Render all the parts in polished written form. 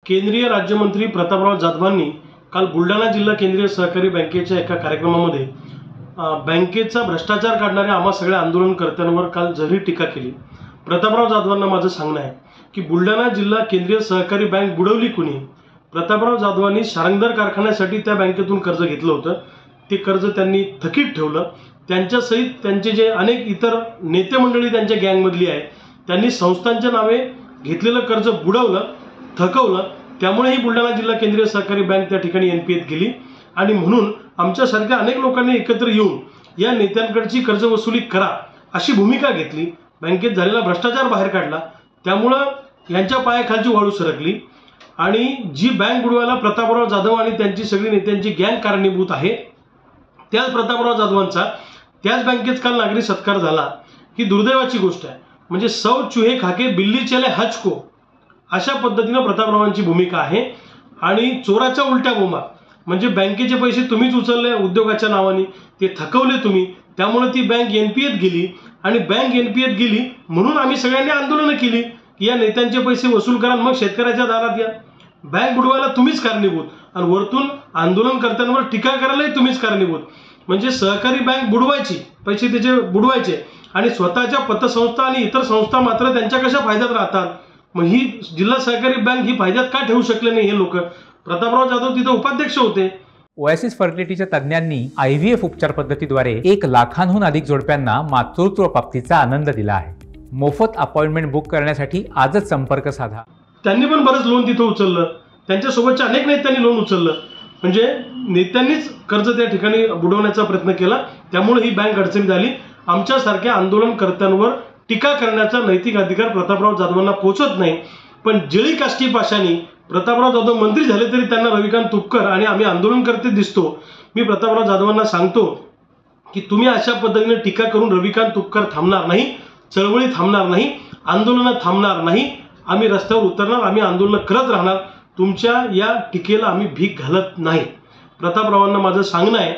केंद्रीय राज्यमंत्री प्रतापराव जाधवांनी काल बुलढाणा जिल्हा केंद्रीय सहकारी बँकेच्या एका कार्यक्रमामध्ये बँकेचा भ्रष्टाचार काढणाऱ्या आम्हा सगळ्या आंदोलनकर्त्यांवर काल जरी टीका केली। प्रतापराव जाधवांना माझं सांगणं आहे की बुलढाणा जिल्हा केंद्रीय सहकारी बँक बुडवली कुणी? प्रतापराव जाधवांनी शारंगधर कारखान्यासाठी त्या बँकेतून कर्ज घेतलं होतं। ते कर्ज त्यांनी थकीत ठेवलं। त्यांच्यासहित त्यांचे जे अनेक इतर नेते मंडळी त्यांच्या गँगमधली आहे त्यांनी संस्थांच्या नावे घेतलेलं कर्ज बुडवलं, थकवलं। त्यामुळे ही बुलढाणा जिल्हा केंद्रीय सहकारी बँक त्या ठिकाणी एनपीएत गेली आणि म्हणून आमच्यासारख्या अनेक लोकांनी एकत्र येऊन या नेत्यांकडची कर्ज वसुली करा अशी भूमिका घेतली। बँकेत झालेला भ्रष्टाचार बाहेर काढला। त्यामुळे यांच्या पायाखालची वाळू सरकली आणि जी बँक बुडवायला प्रतापराव जाधव आणि त्यांची सगळी नेत्यांची गँग कारणीभूत आहे, त्याच प्रतापराव जाधवांचा त्याच बँकेत काल नागरी सत्कार झाला। ही दुर्दैवाची गोष्ट आहे। म्हणजे सौ चूहे खाके बिल्ली चले हज को अशा पद्धतीने प्रतापरावांची भूमिका आहे। आणि चोराच्या उलट्या बोंबा म्हणजे बँकेचे पैसे तुम्हीच उचलले उद्योगाच्या नावाने, ते थकवले तुम्ही, त्यामुळे ती बँक एनपीएत गेली आणि बँक एनपीएत गेली म्हणून आम्ही सगळ्यांनी आंदोलन केली की या नेत्यांचे पैसे वसूल करा, मग शेतकऱ्याच्या दारात या। बँक बुडवायला तुम्हीच कारणीभूत आणि वरतून आंदोलनकर्त्यांवर टीका करायलाही तुम्हीच कारणीभूत। म्हणजे सहकारी बँक बुडवायची, पैसे त्याचे बुडवायचे आणि स्वतःच्या पतसंस्था आणि इतर संस्था मात्र त्यांच्या कशा फायद्यात राहतात। मग ही जिल्हा सहकारी बँक ही फायद्यात का ठेवू शकले नाही हे लोक? प्रतापराव जाधव तिथे उपाध्यक्ष होते। ओएसिस फर्टिलिटीच्या तज्ञांनी आयव्हीएफ उपचार पद्धतीद्वारे 1 लाखांहून अधिक जोडप्यांना मातृत्व प्राप्तीचा आनंद दिला आहे। मोफत अपॉइंटमेंट बुक करण्यासाठी आजच संपर्क साधा। त्यांनी पण बरंच लोन तिथे उचललं, त्यांच्यासोबतच्या अनेक नेत्यांनी लोन उचललं। म्हणजे नेत्यांनीच कर्ज त्या ठिकाणी बुडवण्याचा प्रयत्न केला, त्यामुळे ही बँक अडचणीत आली। आमच्यासारख्या आंदोलनकर्त्यांवर टीका करण्याचा नैतिक अधिकार प्रतापराव जाधवांना पोहोचत नाही। पण जळी काष्टी पाशानी प्रतापराव जाधव मंत्री झाले तरी त्यांना रविकांत तुपकर आणि आम्ही आंदोलनकर्ते दिसतो। मी प्रतापराव जाधवांना सांगतो की तुम्ही अशा पद्धतीने टीका करून रविकांत तुपकर थांबणार नाही, चळवळी थांबणार नाही, आंदोलन थांबणार नाही। आम्ही रस्त्यावर उतरणार, आम्ही आंदोलन करत राहणार। तुमच्या या टीकेला आम्ही भीक घालत नाही। प्रतापरावांना माझं सांगणं आहे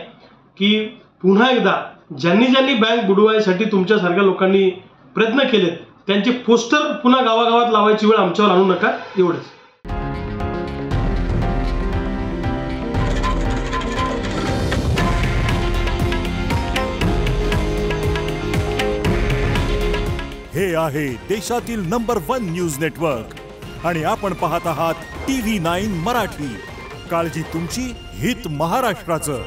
की पुन्हा एकदा ज्यांनी ज्यांनी बँक बुडवायसाठी तुमच्यासारख्या लोकांनी प्रयत्न केलेत त्यांचे पोस्टर पुन्हा गावागावात लावायची वेळ आमच्यावर आणू नका, एवढंच। हे आहे देशातील नंबर 1 न्यूज नेटवर्क आणि आपण पाहत आहात TV9 मराठी। काळजी तुमची, हित महाराष्ट्राचं।